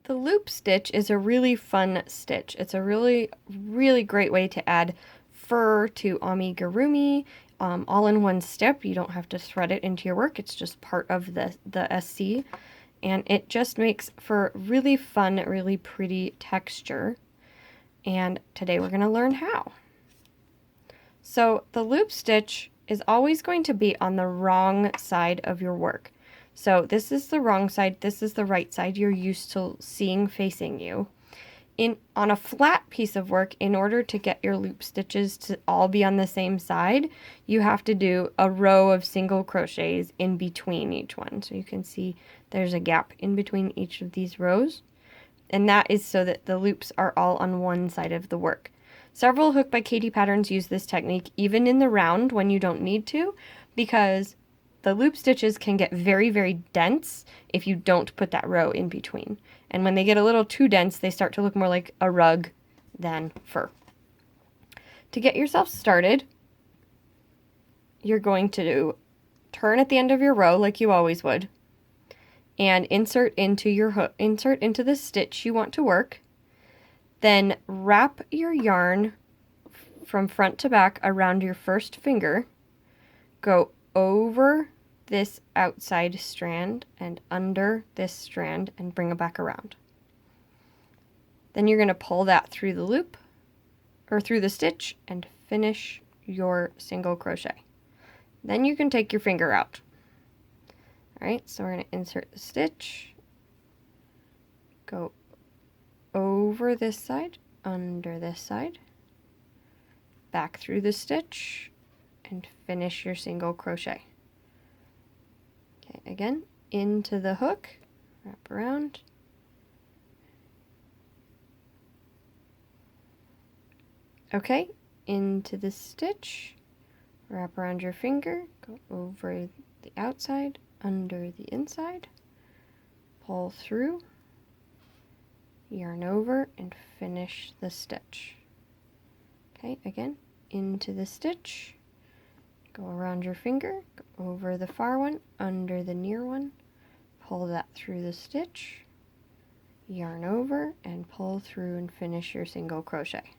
The loop stitch is a really fun stitch. It's a really, really great way to add fur to amigurumi, all in one step. You don't have to thread it into your work. It's just part of the SC, and it just makes for really fun, really pretty texture. And today we're going to learn how. So the loop stitch is always going to be on the wrong side of your work. So this is the wrong side, this is the right side you're used to seeing facing you. On a flat piece of work, in order to get your loop stitches to all be on the same side, you have to do a row of single crochets in between each one. So you can see there's a gap in between each of these rows. And that is so that the loops are all on one side of the work. Several Hook by Kati patterns use this technique even in the round when you don't need to, because the loop stitches can get very, very dense if you don't put that row in between. And when they get a little too dense, they start to look more like a rug than fur. To get yourself started, you're going to turn at the end of your row like you always would, and insert into your hook, insert into the stitch you want to work. Then wrap your yarn from front to back around your first finger. Go over this outside strand and under this strand and bring it back around. Then you're going to pull that through the loop or through the stitch and finish your single crochet. Then you can take your finger out. All right, so we're going to insert the stitch, go over this side, under this side, back through the stitch, and finish your single crochet. Okay, again, into the hook, wrap around, okay, into the stitch, wrap around your finger, go over the outside, under the inside, pull through, yarn over, and finish the stitch. Okay, again, into the stitch, go around your finger, go over the far one, under the near one, pull that through the stitch, yarn over, and pull through and finish your single crochet.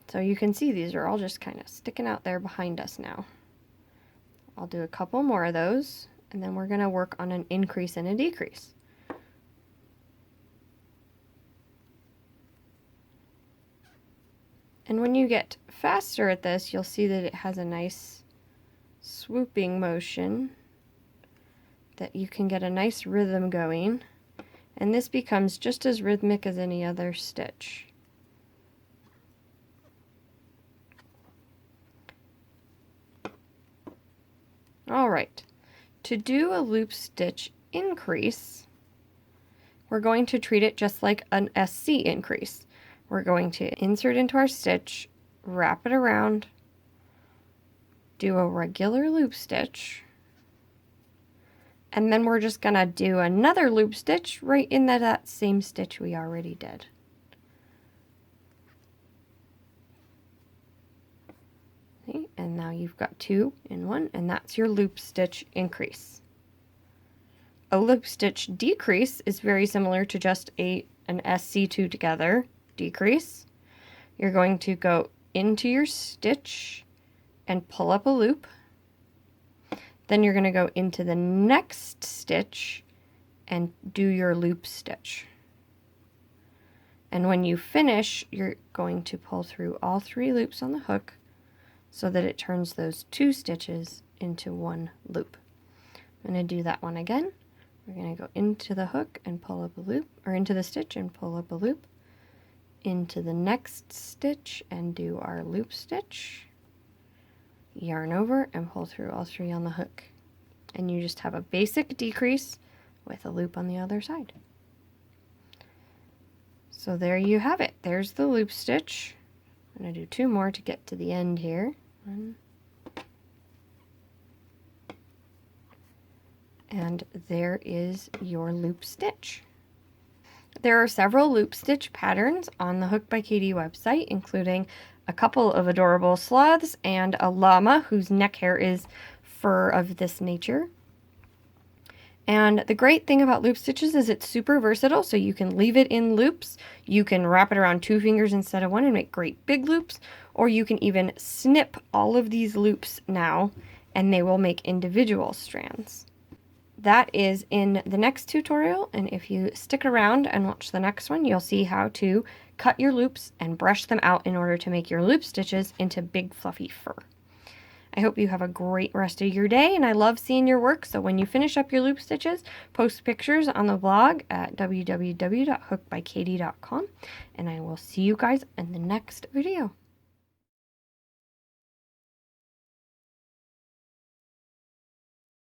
So you can see these are all just kind of sticking out there behind us now. I'll do a couple more of those, and then we're going to work on an increase and a decrease. And when you get faster at this, you'll see that it has a nice swooping motion, that you can get a nice rhythm going, and this becomes just as rhythmic as any other stitch. All right, to do a loop stitch increase, we're going to treat it just like an SC increase. We're going to insert into our stitch, wrap it around, do a regular loop stitch, and then we're just going to do another loop stitch right in that same stitch we already did. Okay, and now you've got 2 in 1, and that's your loop stitch increase. A loop stitch decrease is very similar to just an SC2 together decrease. You're going to go into your stitch and pull up a loop. Then you're going to go into the next stitch and do your loop stitch. And when you finish, you're going to pull through all 3 loops on the hook so that it turns those 2 stitches into 1 loop. I'm going to do that one again. We're going to go into the hook and pull up a loop, or into the stitch and pull up a loop, into the next stitch and do our loop stitch, yarn over, and pull through all 3 on the hook. And you just have a basic decrease with a loop on the other side. So there you have it. There's the loop stitch. I'm going to do 2 more to get to the end here. 1. And there is your loop stitch. There are several loop stitch patterns on the Hook by Kati website, including a couple of adorable sloths and a llama whose neck hair is fur of this nature. And the great thing about loop stitches is it's super versatile, so you can leave it in loops, you can wrap it around 2 fingers instead of 1 and make great big loops, or you can even snip all of these loops now and they will make individual strands. That is in the next tutorial, and if you stick around and watch the next one, you'll see how to cut your loops and brush them out in order to make your loop stitches into big fluffy fur. I hope you have a great rest of your day, and I love seeing your work, so when you finish up your loop stitches, post pictures on the blog at www.hookbykati.com, and I will see you guys in the next video.